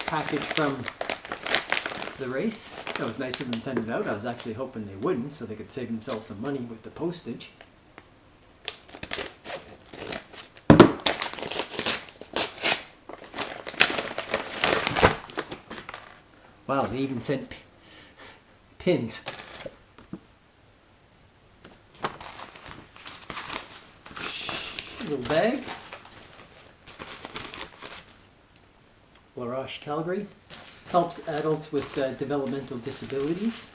Package from the race. That was nice of them to send it out. I was actually hoping they wouldn't, so they could save themselves some money with the postage. Wow, they even sent pins. Little bag. L'Arche Calgary helps adults with developmental disabilities.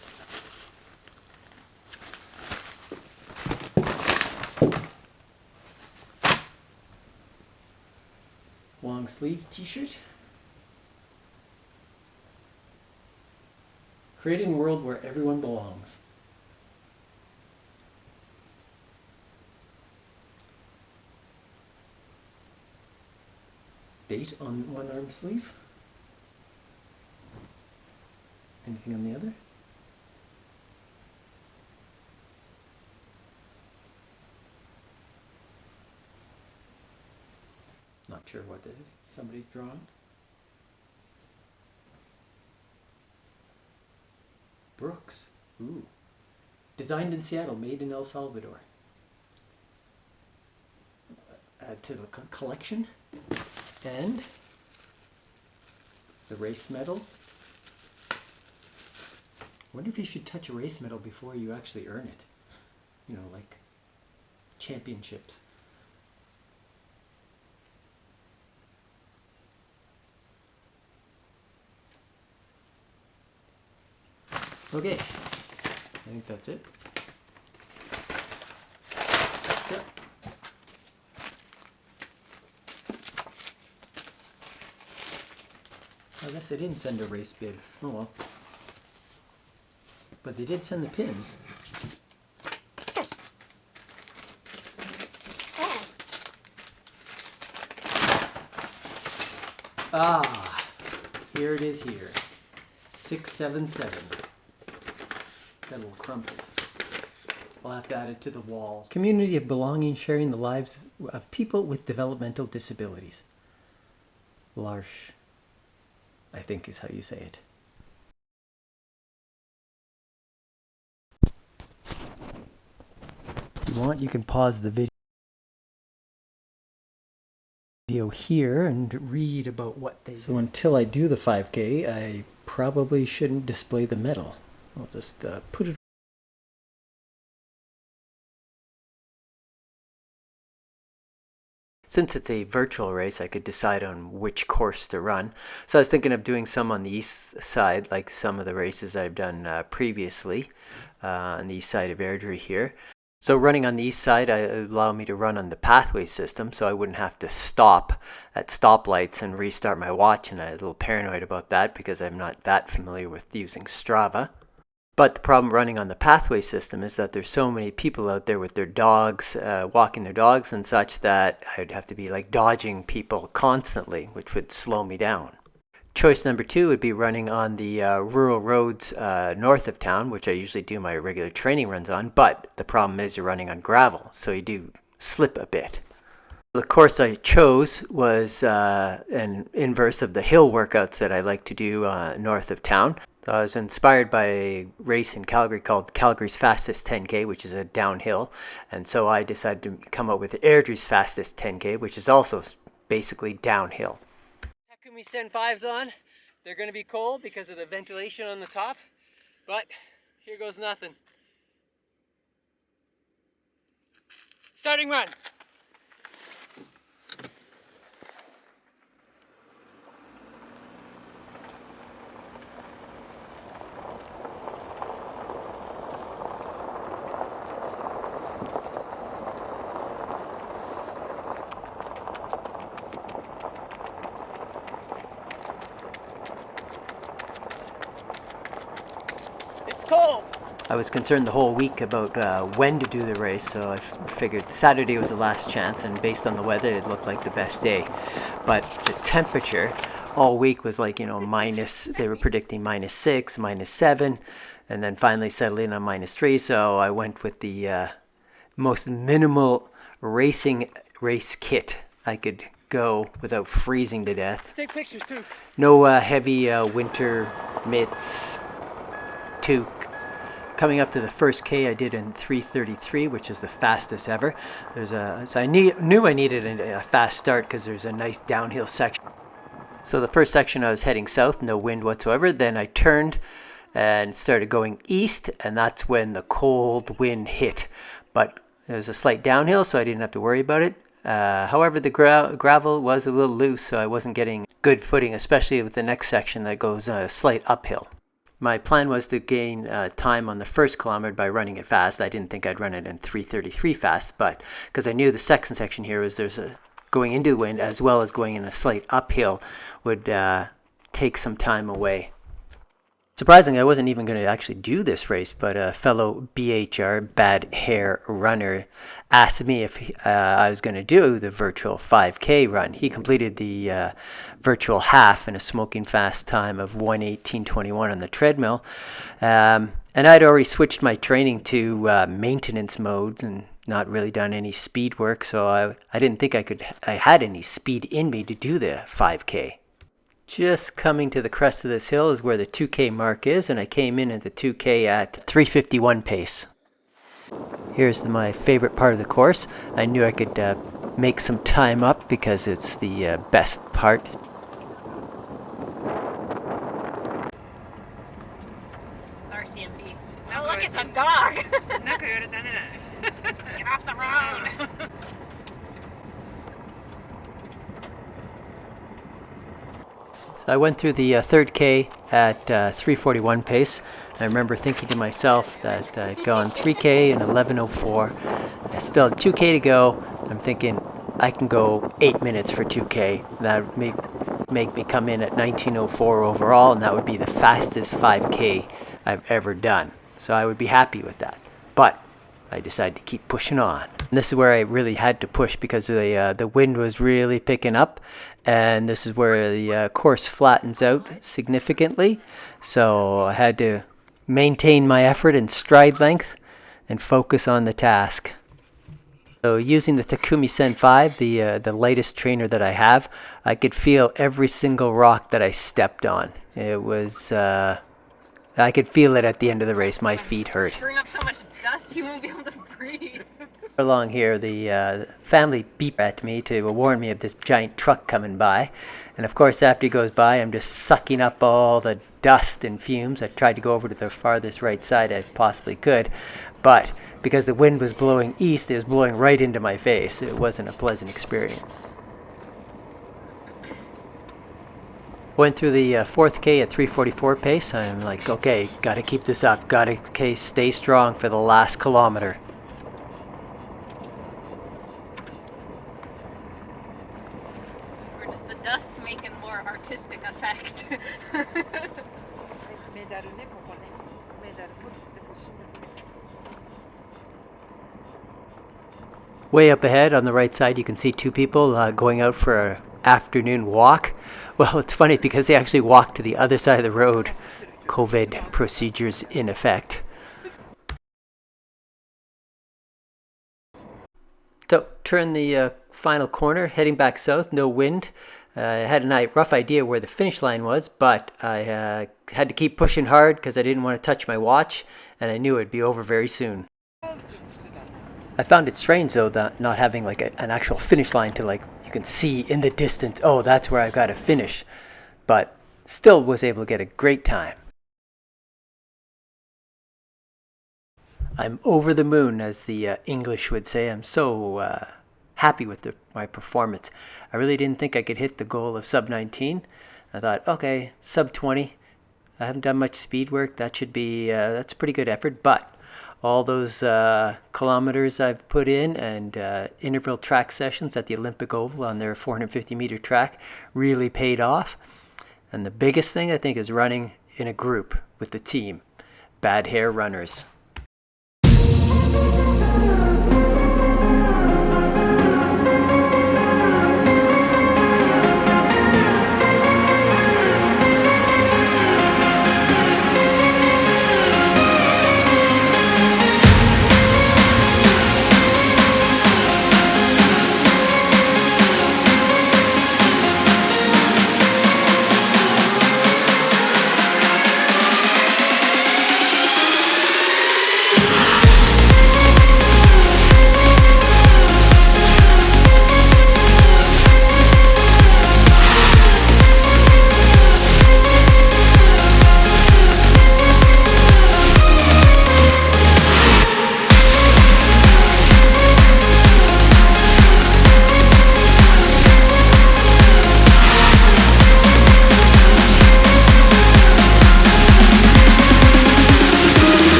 Long sleeve t-shirt. Creating a world where everyone belongs. Date on one arm sleeve. Anything on the other? Not sure what that is. Somebody's drawn. Brooks. Ooh. Designed in Seattle, made in El Salvador. Add to the collection. And the race medal. I wonder if you should touch a race medal before you actually earn it. You know, like championships. Okay, I think that's it. Yep. I guess they didn't send a race bib. Oh well. But they did send the pins. Ah, here it is here. 677. Got a little crumpled. I'll have to add it to the wall. Community of belonging, sharing the lives of people with developmental disabilities. L'Arche, I think is how you say it. If you want, you can pause the video here and read about what they So until I do the 5K, I probably shouldn't display the medal. I'll just put it. Since it's a virtual race, I could decide on which course to run. So I was thinking of doing some on the east side, like some of the races I've done previously on the east side of Airdrie here. So running on the east side allow me to run on the pathway system, so I wouldn't have to stop at stoplights and restart my watch, and I was a little paranoid about that because I'm not that familiar with using Strava. But the problem running on the pathway system is that there's so many people out there with their dogs, walking their dogs and such, that I'd have to be like dodging people constantly, which would slow me down. Choice number 2 would be running on the rural roads north of town, which I usually do my regular training runs on, but the problem is you're running on gravel, so you do slip a bit. The course I chose was an inverse of the hill workouts that I like to do north of town. I was inspired by a race in Calgary called Calgary's Fastest 10K, which is a downhill. And so I decided to come up with Airdrie's Fastest 10K, which is also basically downhill. Takumi Sen 5s on. They're going to be cold because of the ventilation on the top. But here goes nothing. Starting run. cold. I was concerned the whole week about when to do the race, so I figured Saturday was the last chance, and based on the weather, it looked like the best day. But the temperature all week was like, they were predicting -6, -7, and then finally settled in on -3, so I went with the most minimal race kit I could go without freezing to death. Take pictures too. No heavy winter mitts, toque. Coming up to the first K, I did in 3:33, which is the fastest ever. So I knew I needed a fast start because there's a nice downhill section. So the first section I was heading south, no wind whatsoever. Then I turned and started going east, and that's when the cold wind hit. But there was a slight downhill, so I didn't have to worry about it. However, the gravel was a little loose, so I wasn't getting good footing, especially with the next section that goes a slight uphill. My plan was to gain time on the first kilometer by running it fast. I didn't think I'd run it in 3:33 fast, but because I knew the second section here was going into the wind as well as going in a slight uphill would take some time away. Surprisingly, I wasn't even going to actually do this race, but a fellow BHR, bad hair runner, asked me if I was going to do the virtual 5K run. He completed the virtual half in a smoking fast time of 1:18:21 on the treadmill. And I'd already switched my training to maintenance modes and not really done any speed work, so I didn't think I had any speed in me to do the 5K. Just coming to the crest of this hill is where the 2K mark is, and I came in at the 2K at 3:51 pace. Here's my favorite part of the course. I knew I could make some time up because it's the best part. It's RCMP. Oh, look, it's a dog. Get off the road. So I went through the third K at 3:41 pace. I remember thinking to myself that I'd gone 3K in 11:04. I still had 2K to go. I'm thinking I can go 8 minutes for 2K. That would make me come in at 19:04 overall, and that would be the fastest 5K I've ever done. So I would be happy with that. But I decided to keep pushing on. And this is where I really had to push because the wind was really picking up, and this is where the course flattens out significantly. So I had to maintain my effort and stride length and focus on the task. So using the Takumi Sen 5, the lightest trainer that I have, I could feel every single rock that I stepped on. It was I could feel it at the end of the race. My feet hurt. Bring up so much dust you won't be able to breathe. Along here, the family beeped at me to warn me of this giant truck coming by. And of course, after he goes by, I'm just sucking up all the dust and fumes. I tried to go over to the farthest right side I possibly could, but because the wind was blowing east, it was blowing right into my face. It wasn't a pleasant experience. Went through the fourth K at 3:44 pace. I'm like, okay, gotta keep this up. Gotta stay strong for the last kilometer. Or does the dust make a more artistic effect? Way up ahead on the right side, you can see two people going out for an afternoon walk. Well, it's funny because they actually walked to the other side of the road. COVID procedures in effect. So, turn the final corner, heading back south, no wind. I had a rough idea where the finish line was, but I had to keep pushing hard because I didn't want to touch my watch, and I knew it would be over very soon. I found it strange though that not having like an actual finish line to you can see in the distance, oh, that's where I've got to finish, but still was able to get a great time. I'm over the moon, as the English would say. I'm so happy with my performance. I really didn't think I could hit the goal of sub 19. I thought, okay, sub 20. I haven't done much speed work. That should be that's a pretty good effort, but all those kilometers I've put in and interval track sessions at the Olympic Oval on their 450-meter track really paid off. And the biggest thing, I think, is running in a group with the team. bad hair runners.